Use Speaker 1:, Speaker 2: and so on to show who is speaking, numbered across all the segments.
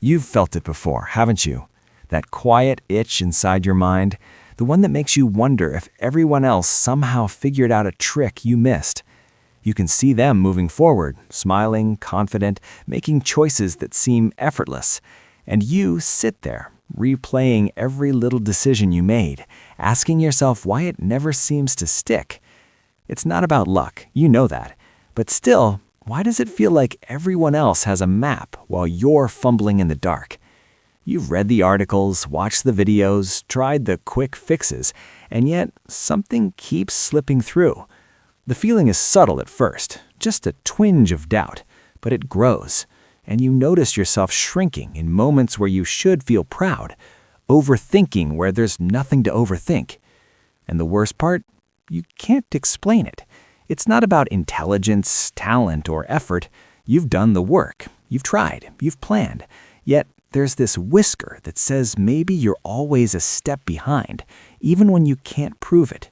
Speaker 1: You've felt it before, haven't you? That quiet itch inside your mind, the one that makes you wonder if everyone else somehow figured out a trick you missed. You can see them moving forward, smiling, confident, making choices that seem effortless. And you sit there, replaying every little decision you made, asking yourself why it never seems to stick. It's not about luck, you know that. But still, why does it feel like everyone else has a map while you're fumbling in the dark? You've read the articles, watched the videos, tried the quick fixes, and yet something keeps slipping through. The feeling is subtle at first, just a twinge of doubt, but it grows, and you notice yourself shrinking in moments where you should feel proud, overthinking where there's nothing to overthink. And the worst part? You can't explain it. It's not about intelligence, talent, or effort. You've done the work. You've tried. You've planned. Yet there's this whisper that says maybe you're always a step behind, even when you can't prove it.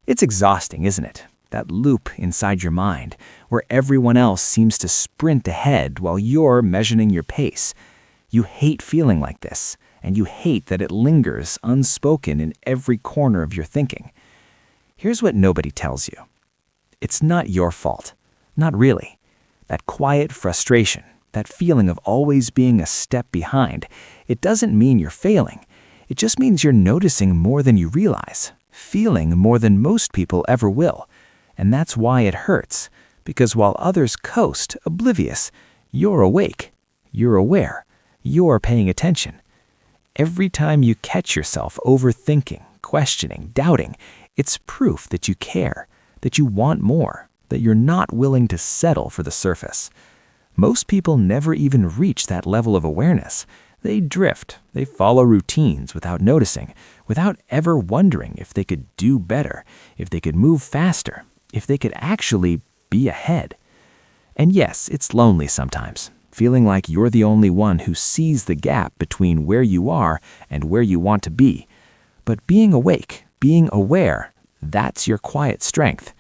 Speaker 1: It's exhausting, isn't it? That loop inside your mind, where everyone else seems to sprint ahead while you're measuring your pace. You hate feeling like this, and you hate that it lingers unspoken in every corner of your thinking. Here's what nobody tells you. It's not your fault. Not really. That quiet frustration, that feeling of always being a step behind, it doesn't mean you're failing. It just means you're noticing more than you realize, feeling more than most people ever will. And that's why it hurts, because while others coast, oblivious, you're awake, you're aware, you're paying attention. Every time you catch yourself overthinking, questioning, doubting, it's proof that you care, that you want more, that you're not willing to settle for the surface. Most people never even reach that level of awareness. They drift, they follow routines without noticing, without ever wondering if they could do better, if they could move faster, if they could actually be ahead. And yes, it's lonely sometimes, feeling like you're the only one who sees the gap between where you are and where you want to be. But being awake, being aware, that's your quiet strength.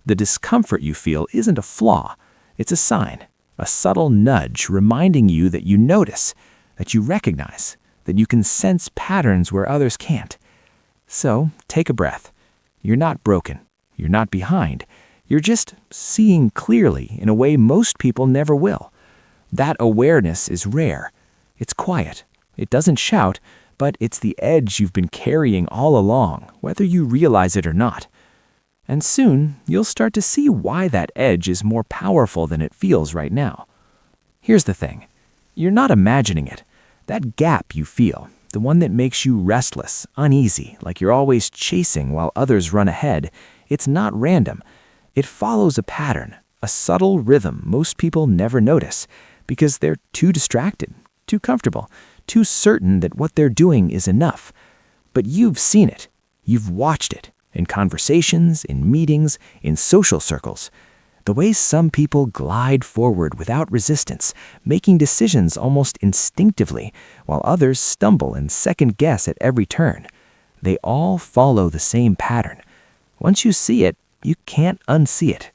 Speaker 1: The discomfort you feel isn't a flaw. It's a sign, a subtle nudge reminding you that you notice, that you recognize, that you can sense patterns where others can't. So take a breath. You're not broken. You're not behind. You're just seeing clearly in a way most people never will. That awareness is rare. It's quiet. It doesn't shout, but it's the edge you've been carrying all along, whether you realize it or not. And soon, you'll start to see why that edge is more powerful than it feels right now. Here's the thing. You're not imagining it. That gap you feel, the one that makes you restless, uneasy, like you're always chasing while others run ahead, it's not random. It follows a pattern, a subtle rhythm most people never notice because they're too distracted, too comfortable, too certain that what they're doing is enough. But you've seen it. You've watched it in conversations, in meetings, in social circles. The way some people glide forward without resistance, making decisions almost instinctively, while others stumble and second guess at every turn. They all follow the same pattern. Once you see it, you can't unsee it.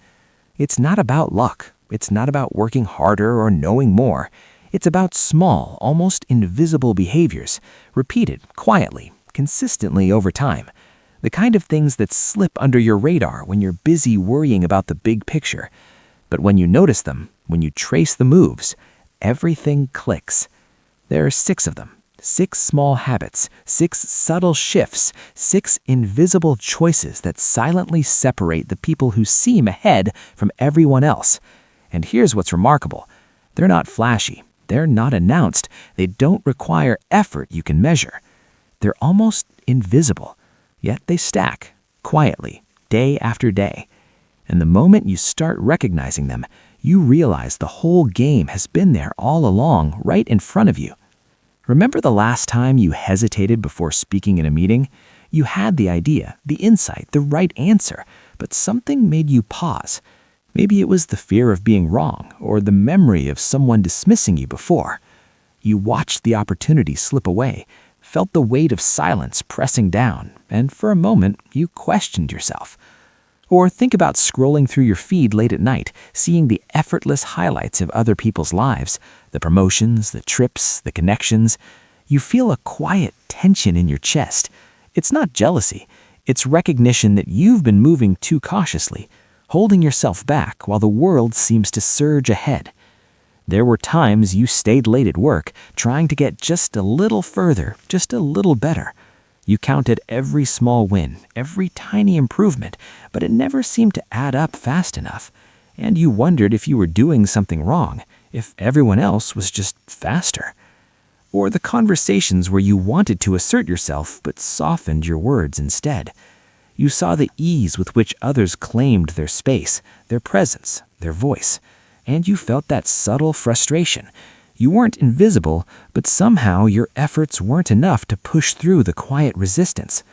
Speaker 1: It's not about luck. It's not about working harder or knowing more. It's about small, almost invisible behaviors, repeated quietly, consistently over time. The kind of things that slip under your radar when you're busy worrying about the big picture. But when you notice them, when you trace the moves, everything clicks. There are 6 of them. 6 small habits, 6 subtle shifts, 6 invisible choices that silently separate the people who seem ahead from everyone else. And here's what's remarkable. They're not flashy. They're not announced. They don't require effort you can measure. They're almost invisible. Yet they stack, quietly, day after day. And the moment you start recognizing them, you realize the whole game has been there all along, right in front of you. Remember the last time you hesitated before speaking in a meeting? You had the idea, the insight, the right answer, but something made you pause. Maybe it was the fear of being wrong or the memory of someone dismissing you before. You watched the opportunity slip away, felt the weight of silence pressing down, and for a moment you questioned yourself. Or think about scrolling through your feed late at night, seeing the effortless highlights of other people's lives, the promotions, the trips, the connections. You feel a quiet tension in your chest. It's not jealousy. It's recognition that you've been moving too cautiously, holding yourself back while the world seems to surge ahead. There were times you stayed late at work, trying to get just a little further, just a little better. You counted every small win, every tiny improvement, but it never seemed to add up fast enough. And you wondered if you were doing something wrong, if everyone else was just faster. Or the conversations where you wanted to assert yourself but softened your words instead. You saw the ease with which others claimed their space, their presence, their voice. And you felt that subtle frustration. You weren't invisible, but somehow your efforts weren't enough to push through the quiet resistance.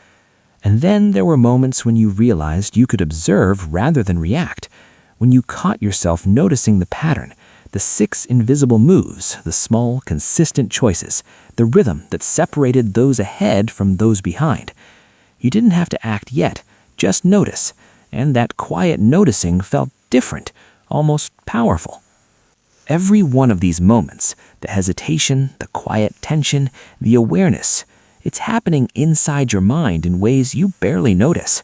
Speaker 1: And then there were moments when you realized you could observe rather than react, when you caught yourself noticing the pattern, the 6 invisible moves, the small, consistent choices, the rhythm that separated those ahead from those behind. You didn't have to act yet, just notice, and that quiet noticing felt different, almost powerful. Every one of these moments, the hesitation, the quiet tension, the awareness, it's happening inside your mind in ways you barely notice.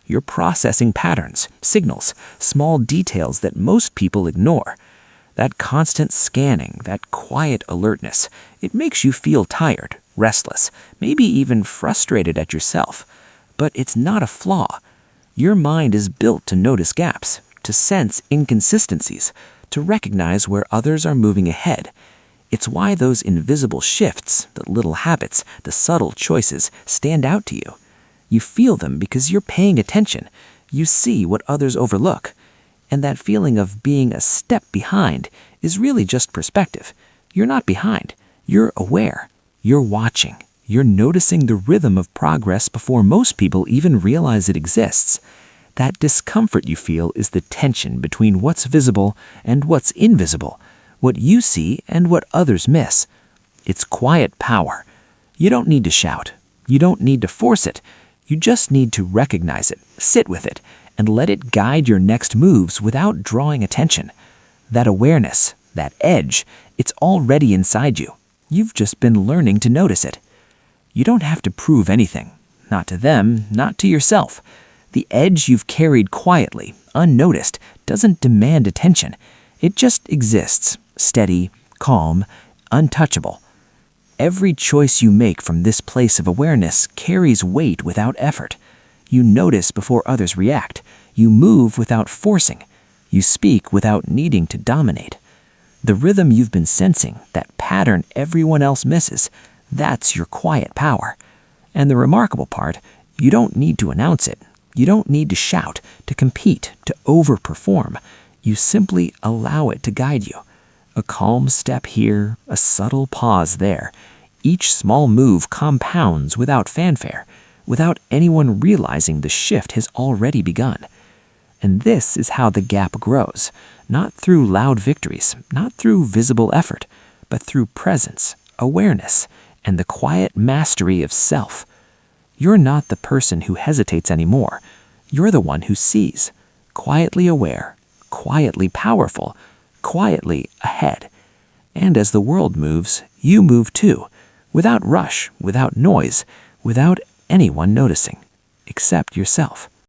Speaker 1: You're processing patterns, signals, small details that most people ignore. That constant scanning, that quiet alertness, it makes you feel tired, restless, maybe even frustrated at yourself. But it's not a flaw. Your mind is built to notice gaps, to sense inconsistencies, to recognize where others are moving ahead. It's why those invisible shifts, the little habits, the subtle choices stand out to you. You feel them because you're paying attention. You see what others overlook. And that feeling of being a step behind is really just perspective. You're not behind. You're aware. You're watching. You're noticing the rhythm of progress before most people even realize it exists. That discomfort you feel is the tension between what's visible and what's invisible, what you see and what others miss. It's quiet power. You don't need to shout. You don't need to force it. You just need to recognize it, sit with it, and let it guide your next moves without drawing attention. That awareness, that edge, it's already inside you. You've just been learning to notice it. You don't have to prove anything. Not to them, not to yourself. The edge you've carried quietly, unnoticed, doesn't demand attention. It just exists, steady, calm, untouchable. Every choice you make from this place of awareness carries weight without effort. You notice before others react. You move without forcing. You speak without needing to dominate. The rhythm you've been sensing, that pattern everyone else misses, that's your quiet power. And the remarkable part, you don't need to announce it. You don't need to shout, to compete, to overperform. You simply allow it to guide you. A calm step here, a subtle pause there. Each small move compounds without fanfare, without anyone realizing the shift has already begun. And this is how the gap grows, not through loud victories, not through visible effort, but through presence, awareness, and the quiet mastery of self. You're not the person who hesitates anymore. You're the one who sees, quietly aware, quietly powerful, quietly ahead. And as the world moves, you move too, without rush, without noise, without anyone noticing, except yourself.